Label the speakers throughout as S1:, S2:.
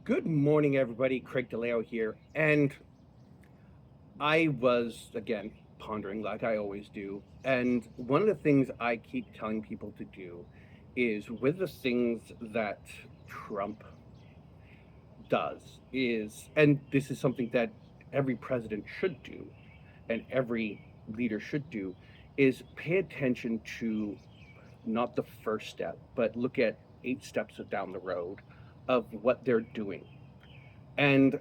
S1: Good morning, everybody. Craig DeLeo here. And I was, again, pondering like I always do. And one of the things I keep telling people to do is with the things that Trump does is, and this is something that every president should do and every leader should do, is pay attention to not the first step, but look at 8 steps down the road of what they're doing. And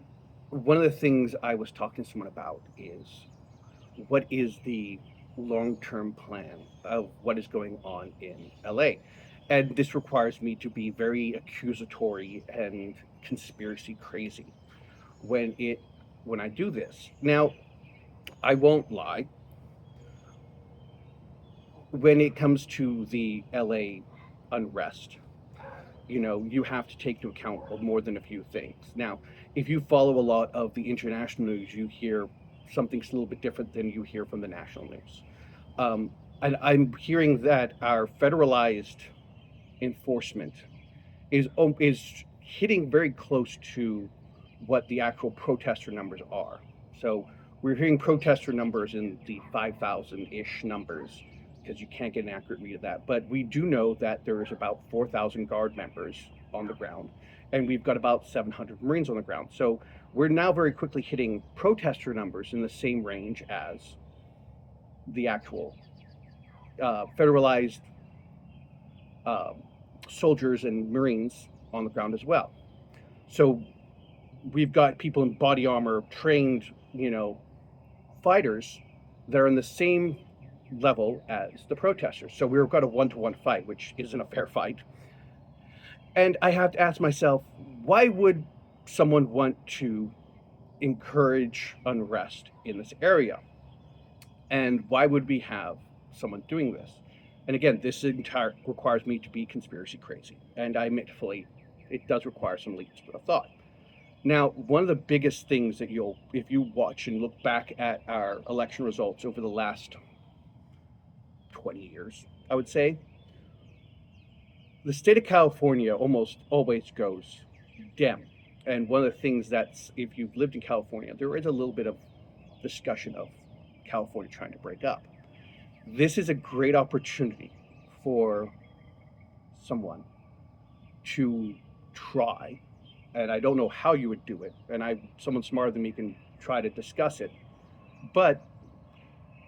S1: one of the things I was talking to someone about is what is the long term plan of what is going on in LA? And this requires me to be very accusatory and conspiracy crazy when it when I do this. Now, I won't lie, when it comes to the LA unrest, you have to take into account more than a few things. Now, if you follow a lot of the international news, you hear something's a little bit different than you hear from the national news. Um, and I'm hearing that our federalized enforcement is hitting very close to what the actual protester numbers are. So we're hearing protester numbers in the 5,000 ish numbers because you can't get an accurate read of that. But we do know that there is about 4,000 guard members on the ground, and we've got about 700 Marines on the ground. So we're now very quickly hitting protester numbers in the same range as the actual federalized uh, soldiers and Marines on the ground as well. So we've got people in body armor, trained, fighters that are in the same level as the protesters. So we've got a one-to-one fight, which isn't a fair fight. And I have to ask myself, why would someone want to encourage unrest in this area? And why would we have someone doing this? And again, this entire requires me to be conspiracy crazy. And I admit fully, it does require some leaps of thought. Now, one of the biggest things that if you watch and look back at our election results over the last 20 years, I would say, the state of California almost always goes Dem. And one of the things that's, if you've lived in California, there is a little bit of discussion of California trying to break up. This is a great opportunity for someone to try, and I don't know how you would do it, and someone smarter than me can try to discuss it, but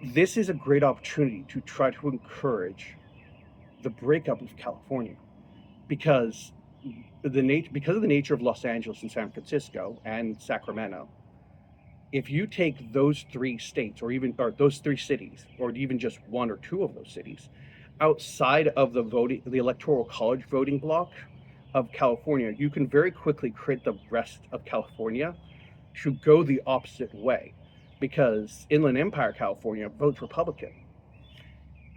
S1: this is a great opportunity to try to encourage the breakup of California because because of the nature of Los Angeles and San Francisco and Sacramento. If you take those 3 states or those 3 cities or even just one or two of those cities outside of the electoral college voting block of California, you can very quickly create the rest of California to go the opposite way because Inland Empire California votes Republican.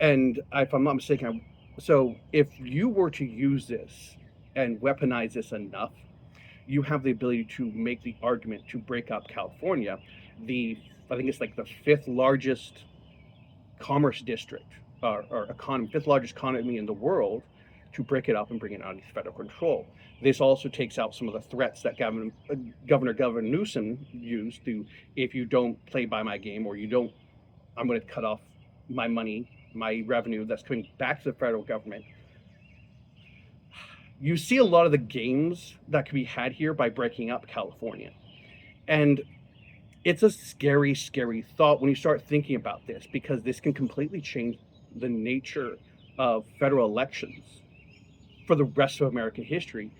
S1: And if I'm not mistaken, so if you were to use this and weaponize this enough, you have the ability to make the argument to break up California, I think it's like the fifth largest commerce district or economy, fifth largest economy in the world, to break it up and bring it under federal control. This also takes out some of the threats that Governor Newsom used to, if you don't play by my game or you don't, I'm going to cut off my money, my revenue that's coming back to the federal government. You see a lot of the games that can be had here by breaking up California. And it's a scary, scary thought when you start thinking about this because this can completely change the nature of federal elections for the rest of American history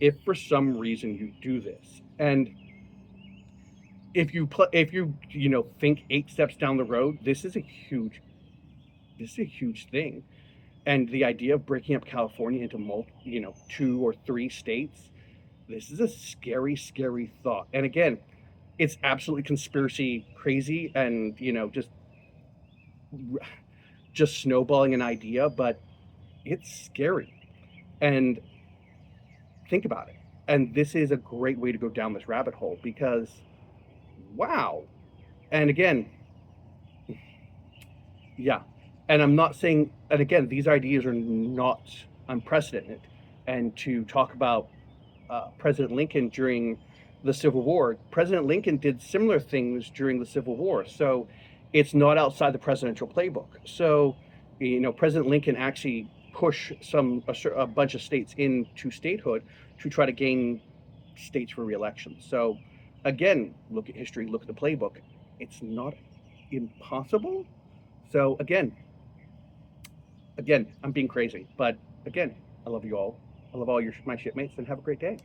S1: if for some reason you do this. And if you think 8 steps down the road, this is a huge thing. And the idea of breaking up California into 2 or 3 states, this is a scary, scary thought. And again, it's absolutely conspiracy crazy and just snowballing an idea, but it's scary. And think about it. And this is a great way to go down this rabbit hole because, wow. And again, yeah. And I'm not saying, and again, these ideas are not unprecedented. And to talk about President Lincoln during the Civil War. President Lincoln did similar things during the Civil War, so it's not outside the presidential playbook. So, President Lincoln actually pushed a bunch of states into statehood to try to gain states for re-election. So, again, look at history, look at the playbook. It's not impossible. So again, I'm being crazy, but again, I love you all. I love all my shipmates, and have a great day.